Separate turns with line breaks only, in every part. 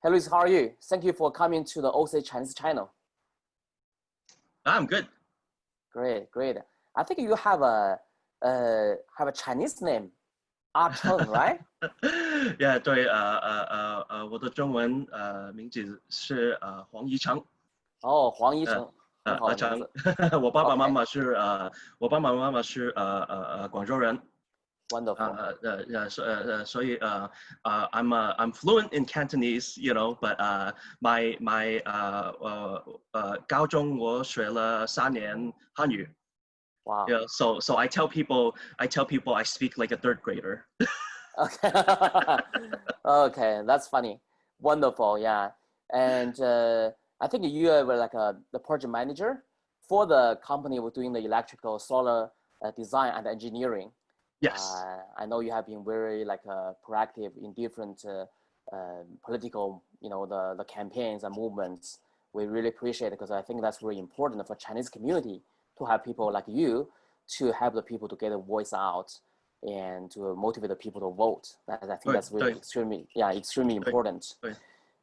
Hey Luis, how are you? Thank you for coming to the OC Chinese channel.
I'm good.
Great, great. I think you have a Chinese name, Ah Cheng, right?
对，我的中文名字是黄一成，
哦，黄一
呃
成，很好
阿成，
的名字。
我爸爸妈
OK,
妈是广州人，wonderful. I'm fluent in Cantonese, but my 高中我学了3年汉语。
Wow.
Yeah, so I tell people I speak like a third grader.
Okay. Okay, that's funny. Wonderful, yeah. And I think you were like the project manager for the company who doing the electrical solar design and engineering.
Yes.
I know you have been very like proactive in different political, the campaigns and movements. We really appreciate it because I think that's really important for Chinese community to have people like you to help the people to get a voice out and to motivate the people to vote. I think
对
that's really
对
extremely
对
important.
对。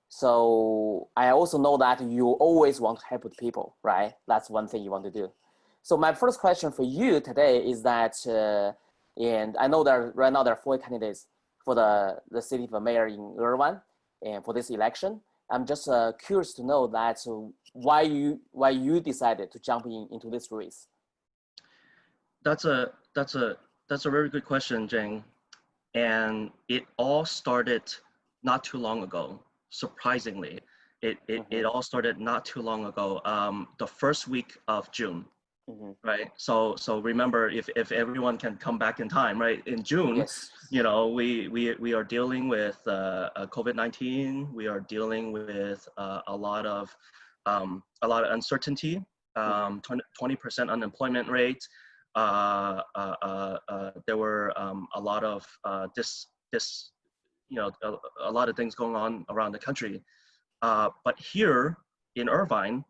So I also know that you always want to help the people, right? That's one thing you want to do. So my first question for you today is that, and I know that right now there are 4 candidates for the city of mayor in Irvine and for this election. I'm just curious to know that why you decided to jump into this race.
That's a very good question, Jing. And it all started not too long ago. Surprisingly, it all started not too long ago. The first week of June, right? So remember, if everyone can come back in time, right? In June,
Yes.
we are dealing with COVID-19. We are dealing with a lot of uncertainty. 20% unemployment rate. There were a lot of a lot of things going on around the country. But here in Irvine,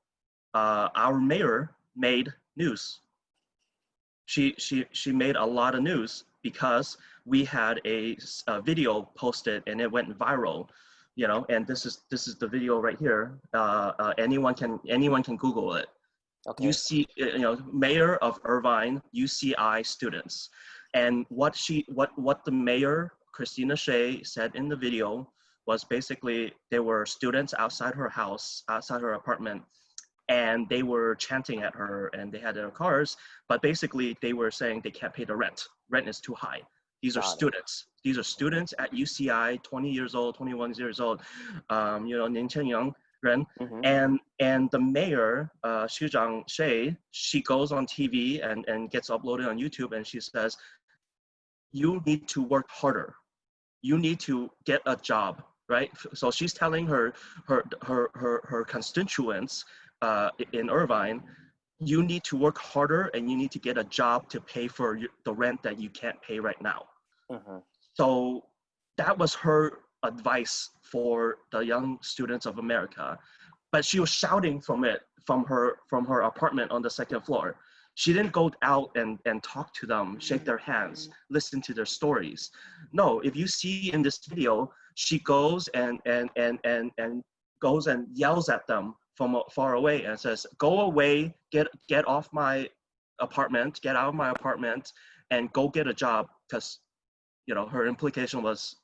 our mayor made news. She made a lot of news because we had a video posted and it went viral. And this is the video right here. Anyone can Google it.
Okay.
Mayor of Irvine, UCI students. And what the mayor, Christina Shea, said in the video was basically there were students outside her house, outside her apartment, and they were chanting at her and they had their cars, but basically they were saying they can't pay the rent. Rent is too high. These are students. These are students at UCI, 20 years old, 21 years old, 年轻人. And the mayor, Xu Zhang Shay, she goes on TV and gets uploaded on YouTube and she says, you need to work harder. You need to get a job, right? So she's telling her constituents in Irvine, you need to work harder and you need to get a job to pay for the rent that you can't pay right now. So that was her advice for the young students of America. But she was shouting from her apartment on the second floor. She didn't go out and talk to them, shake their hands, listen to their stories. No, if you see in this video, she goes and goes and yells at them from far away and says, "Go away, get off my apartment, get out of my apartment, and go get a job." Because her implication was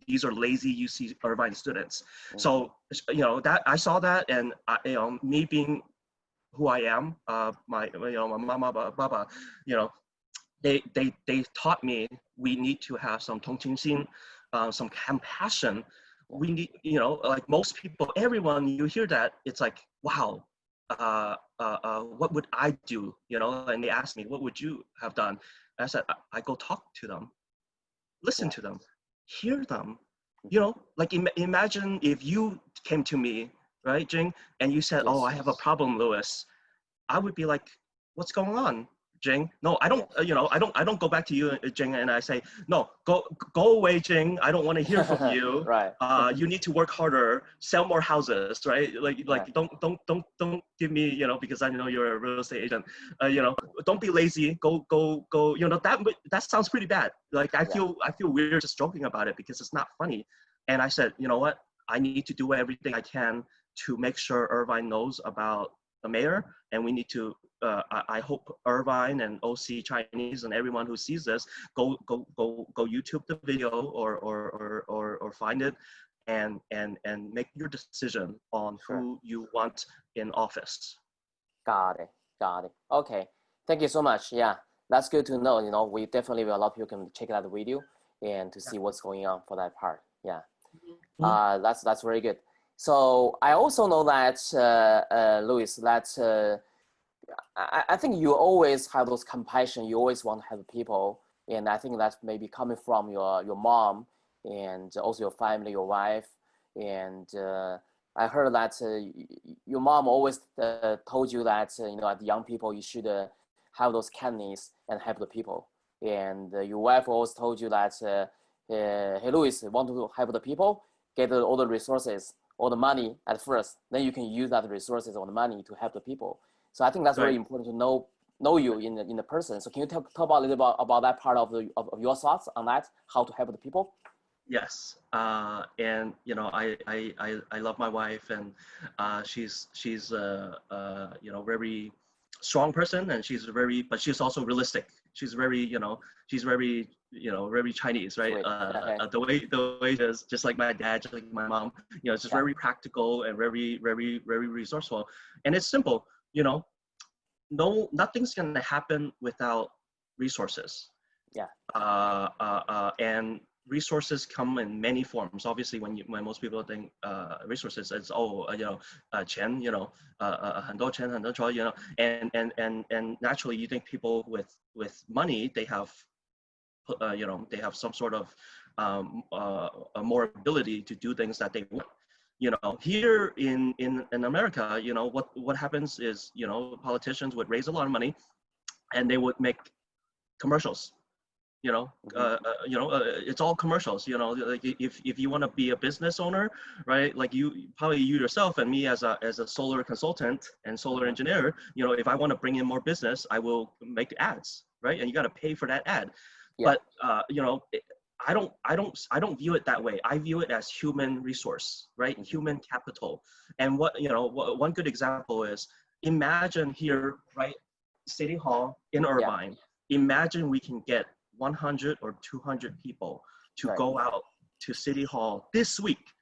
these are lazy UC Irvine students. So that I saw that, and me being who I am, my mama, baba, they taught me we need to have some 同情心, some compassion. We need, like most people, everyone, you hear that, it's like, wow, what would I do? And they asked me, what would you have done? I said, I go talk to them, listen to them, hear them. Like imagine if you came to me, right, Jing, and you said, "Oh, I have a problem, Louis." I would be like, "What's going on, Jing?" No, I don't. I don't go back to you, Jing, and I say, "No, go away, Jing. I don't want to hear from you.
Right.
You need to work harder, sell more houses, right? Like
Right.
don't give me, because I know you're a real estate agent. Don't be lazy. Go. That sounds pretty bad. Like I feel weird just joking about it because it's not funny. And I said, you know what? I need to do everything I can to make sure Irvine knows about the mayor, and we need to. I hope Irvine and OC Chinese and everyone who sees this go YouTube the video or find it and make your decision on who you want in office.
Got it. Got it. Okay. Thank you so much. Yeah, that's good to know. You know, we definitely will, a lot of people can check out the video and to see what's going on for that part. Yeah. That's very good. So I also know that Louis, that I think you always have those compassion. You always want to help people, and I think that's maybe coming from your mom and also your family, your wife. And I heard that your mom always told you that you know, as young people you should have those kindness and help the people. And your wife always told you that hey Louis, want to help the people, get all the resources, all the money at first, then you can use that resources or the money to help the people. So I think that's very important to know you in the person. So can you talk about a little bit about that part of your thoughts on that, how to help the people?
Yes, and you know, I love my wife, and she's you know, very strong person, and but she's also realistic. She's very, you know, very Chinese, right? The way she is, just like my dad, just like my mom, you know, it's just very practical and very resourceful, and it's simple. You know, nothing's gonna happen without resources.
Yeah.
And resources come in many forms. Obviously, when most people think resources, it's you know, 钱, you know, 很多钱, 很多钱, you know, and naturally you think people with money, they have you know, they have some sort of more ability to do things that they want. You know, here in America, you know, what happens is, you know, politicians would raise a lot of money and they would make commercials. You know, it's all commercials. You know, like if you want to be a business owner, right? Like probably you yourself and me as a solar consultant and solar engineer, you know, if I want to bring in more business, I will make ads, right? And you got to pay for that ad. Yeah. But you know, I don't view it that way. I view it as human resource, right? Human capital. And one good example is, imagine here, right? City Hall in Irvine. Yeah. Imagine we can get 100 or 200 people to go out to City Hall this week,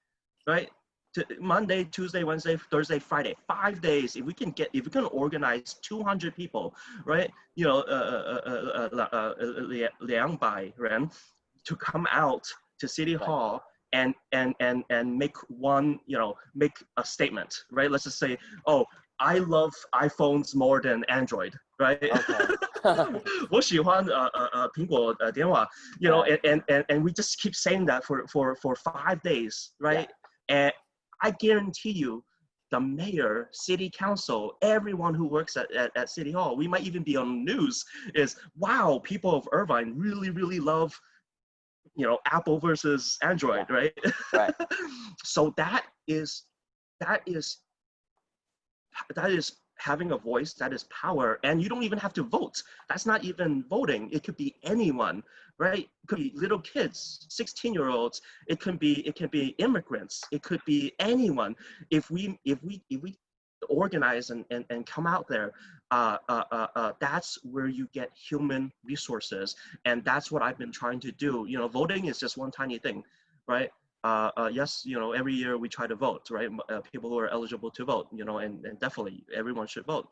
right? To Monday, Tuesday, Wednesday, Thursday, Friday, 5 days. If we can organize 200 people, right? You know, 200人 to come out to City Hall and make make a statement, right? Let's just say, oh, I love iPhones more than Android, right? Okay. 我喜欢苹果电话, you know, and we just keep saying that for 5 days, right? Yeah. And I guarantee you, the mayor, city council, everyone who works at City Hall, we might even be on news, is, wow, people of Irvine really love, you know, Apple versus Android, right? Right. So that is having a voice, that is power, and you don't even have to vote. That's not even voting. It could be anyone, right? It could be little kids, 16-year-olds. It can be immigrants. It could be anyone. If we organize and come out there, that's where you get human resources, and that's what I've been trying to do. You know, voting is just one tiny thing, right? Yes, you know, every year we try to vote, right? People who are eligible to vote, you know, and definitely everyone should vote.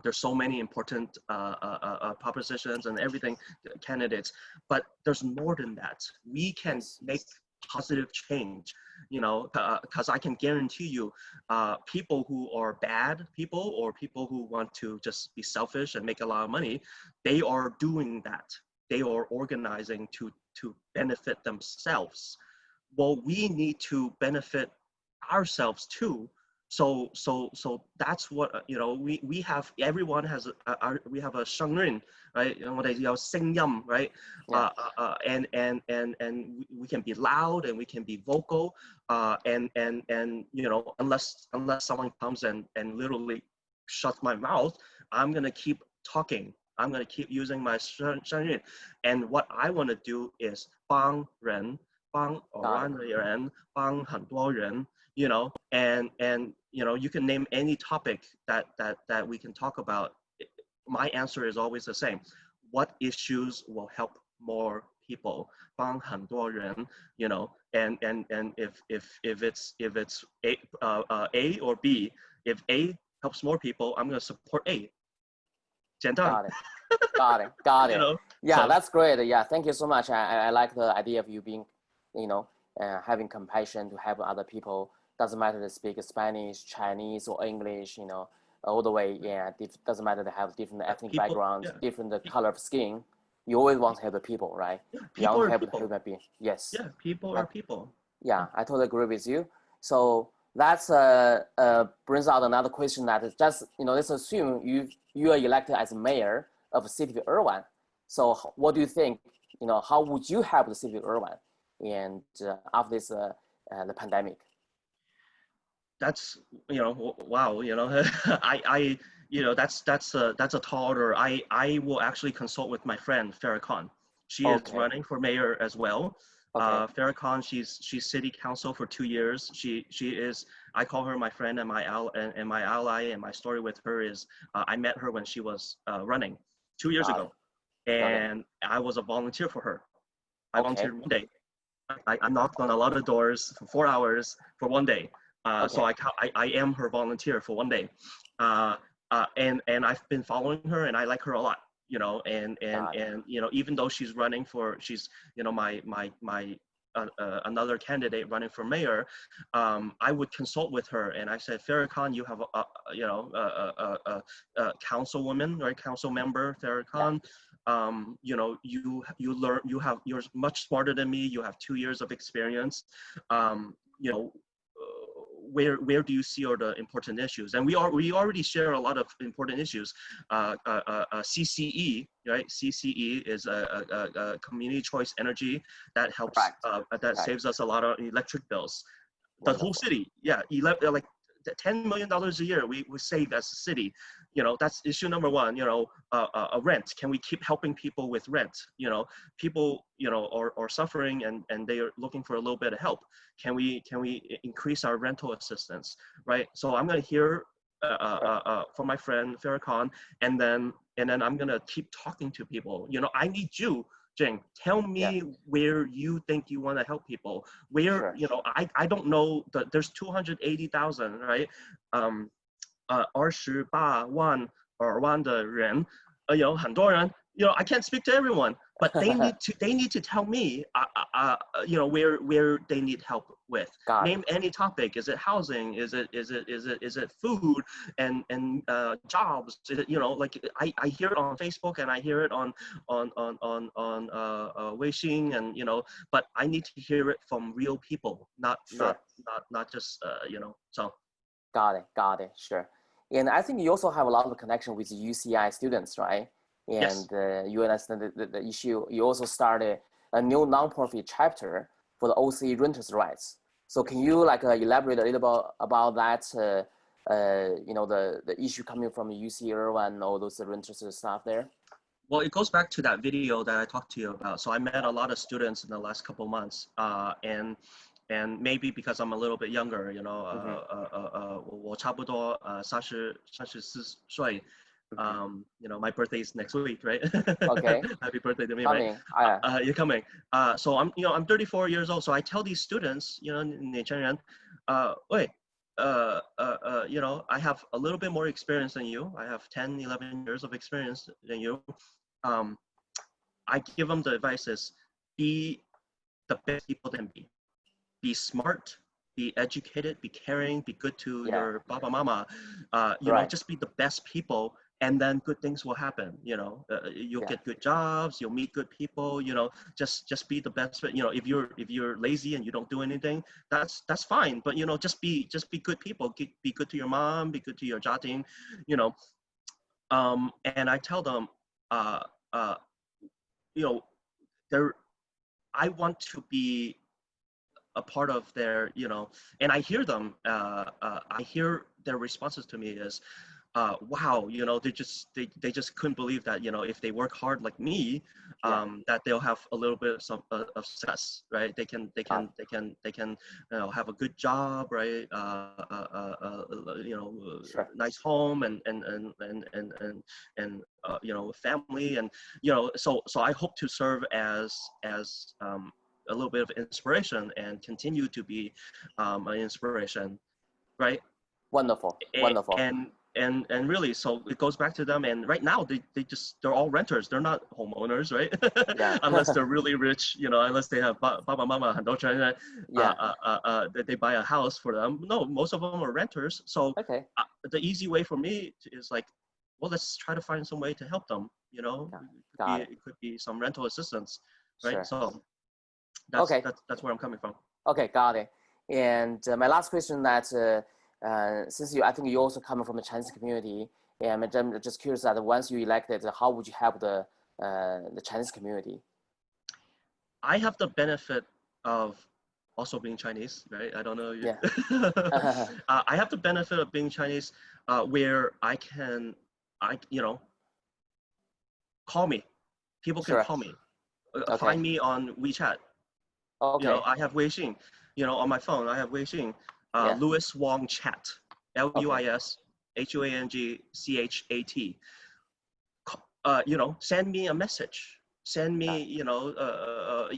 There's so many important propositions and everything, candidates, but there's more than that. We can make positive change, you know, because I can guarantee you, people who are bad people or people who want to just be selfish and make a lot of money, they are doing that. They are organizing to benefit themselves. Well, we need to benefit ourselves too. So that's what, you know, we have, everyone has we have a 声音, right? 我哋有聲音, right? Yeah. And we can be loud and we can be vocal, and you know, unless someone comes and literally shuts my mouth, I'm gonna keep talking. I'm gonna keep using my 声音. And what I want to do is 帮人帮
got it.
偶然的人，帮很多人，you know, and you know, you can name any topic that we can talk about. My answer is always the same. What issues will help more people? 帮很多人, you know, and if it's A or B, if A helps more people, I'm going to support A. 简单.
Got it. Got it. Got
You
it.
know,
Yeah,
so
that's great. Yeah, thank you so much. I like the idea of you being, having compassion to help other people. Doesn't matter to speak Spanish, Chinese, or English. All the way. Yeah, doesn't matter to have different ethnic
people,
backgrounds,
yeah,
different color of skin. You always want to help the people, right?
yeah,
You
people
want to
are
help
people.
human being. Yes.
Yeah, people
I,
are people.
yeah, I totally agree with you. So that's brings out another question that is just let's assume you are elected as mayor of the city of Irvine. So what do you think? How would you help the city of Irvine and after this the pandemic?
That's, wow, I that's a tall order. I will actually consult with my friend Farrakhan. She is
Okay.
running for mayor as well.
Okay.
Farrakhan, she's city council for 2 years. She is, I call her my friend and my ally, and my story with her is I met her when she was running 2 years
Got
ago,
it. Okay.
and I was a volunteer for her. I
Okay.
volunteered one day. I knocked on a lot of doors for 4 hours for one day. So
Okay.
I am her volunteer for one day. And I've been following her, and I like her a lot,
Got it.
and even though she's running for, she's, my another candidate running for mayor, I would consult with her, and I said, Farrakhan, you have a councilwoman, right, council member,
Yeah.
Farrakhan. You learn, you're much smarter than me. You have 2 years of experience. You know, where do you see are the important issues? And we already share a lot of important issues. CCE, right? CCE is a community choice energy that helps,
Correct.
that
Right.
saves us a lot of electric bills. The whole
Wonderful.
city, yeah, like $10 million a year we save as a city. That's issue number one. Rent. Can we keep helping people with rent? People are suffering, and they are looking for a little bit of help. Can we increase our rental assistance, right? So I'm going to hear from my friend Farrakhan, and then I'm going to keep talking to people. I need you, Jing, tell
Yeah.
me where you think you want to help people. Where,
Sure.
I don't know, that there's 280,000, right? 28万的人，很多人, I can't speak to everyone, but they need to tell me, where they need help with.
Got it.
Name any topic. Is it housing? Is it food and jobs? Is it, like I hear it on Facebook, and I hear it on Weixin, and but I need to hear it from real people, not
Sure.
not just so.
Got it. Got it. Sure. And I think you also have a lot of connection with UCI students, right?
Yes.
And you understand the issue. You also started a new nonprofit chapter for the OC renters' rights. So can you elaborate a little bit about that? The issue coming from UC Irvine, all those renters stuff there.
Well, it goes back to that video that I talked to you about. So I met a lot of students in the last couple of months, and maybe because I'm a little bit younger, 我差不多34岁. My birthday is next week, right?
Okay.
Happy birthday to me,
Coming.
right? You're coming. So I'm 34 years old. So I tell these students, 年轻人, wait, I have a little bit more experience than you. I have 10, 11 years of experience than you. I give them the advice is, be the best people can be. Be smart, be educated, be caring, be good to your baba mama. Just be the best people, and then good things will happen. You'll get good jobs, you'll meet good people. Just be the best. If you're lazy and you don't do anything, that's fine. But just be good people. Be good to your mom, be good to your jating. And I tell them, I want to be a part of their, and I hear them, I hear their responses to me is, wow, they just couldn't believe that, if they work hard like me, that they'll have a little bit of success, right? They can have a good job, right?
Sure.
Nice home and family, and so I hope to serve as a little bit of inspiration and continue to be an inspiration, right?
Wonderful. Wonderful.
And really, so it goes back to them, and right now they're all renters, they're not homeowners, right?
Yeah.
Unless they're really rich, unless they have baba mama 很多钱,
Yeah.
that they buy a house for them. No, most of them are renters. So
Okay.
the easy way for me is like, well, let's try to find some way to help them.
Got it.
It could be some rental assistance, right?
Sure.
So
Okay.
that's where I'm coming from.
Okay, got it. And my last question that since I think you also coming from the Chinese community, and I'm just curious that once you elected, how would you help the Chinese community?
I have the benefit of also being Chinese, right? I don't know.
Yeah.
I have the benefit of being Chinese, where call me. People can
Sure.
call me.
Okay.
Find me on WeChat.
Okay.
I have Weixin. On my phone, I have Weixin. Louis Huang Chat. LuisHuangChat. Send me a message. Send me,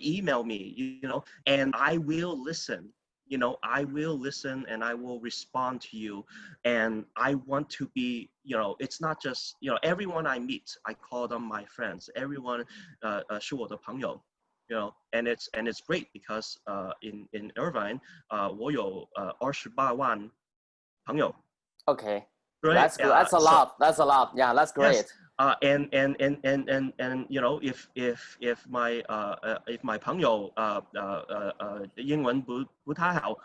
email me, and I will listen. I will listen and I will respond to you. And I want to be, it's not just, everyone I meet, I call them my friends. Everyone 是我的朋友. And it's great because in Irvine, 我有28万朋友.
Okay.
Right?
That's good. That's a lot. That's a lot. Yeah, that's great.
Yes. And if my 朋友英文不太好,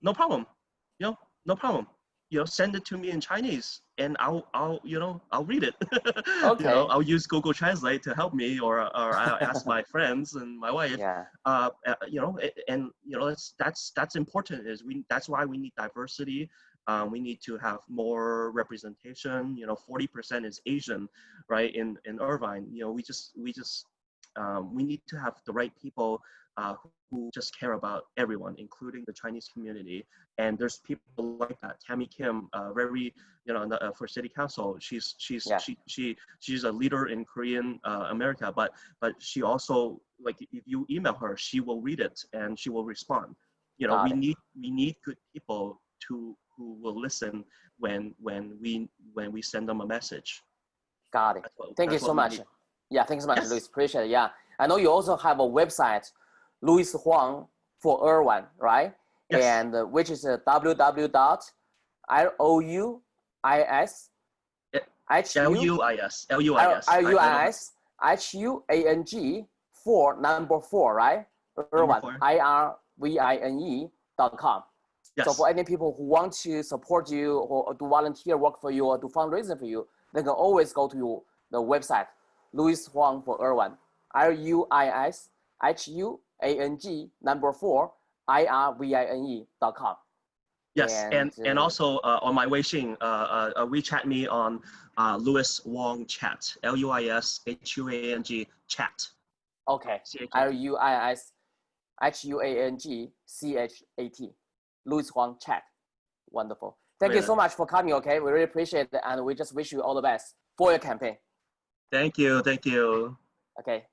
no problem. No problem. Send it to me in Chinese and I'll read it.
Okay.
I'll use Google Translate to help me, or I'll ask my friends and my wife.
Yeah.
That's important. That's why we need diversity. We need to have more representation. 40% is Asian, right? In Irvine, we need to have the right people who just care about everyone, including the Chinese community. And there's people like that. Tammy Kim, very, for city council, she's a leader in Korean America, but she also, like, if you email her, she will read it and she will respond. We need good people who will listen when we send them a message.
Got it. Thank you so much. Yeah, thanks so much, Louis. Appreciate it. Yeah, I know you also have a website, Louis Huang for Irvine, right?
Yes.
And which is LuisHuang for number 4, right? Irvine, IRVINE.com.
Yes.
So for any people who want to support you or do volunteer work for you or do fundraising for you, they can always go to the website, Louis Huang for Irvine, LuisHuang number 4 IRVINE.com.
Yes, and also on my Weixin, WeChat me on Louis Huang Chat, LuisHuang Chat.
Okay, LuisHuangChat. Louis Huang Chat. Wonderful. Thank you so much for coming, okay? We really appreciate it, and we just wish you all the best for your campaign.
Thank you.
Okay.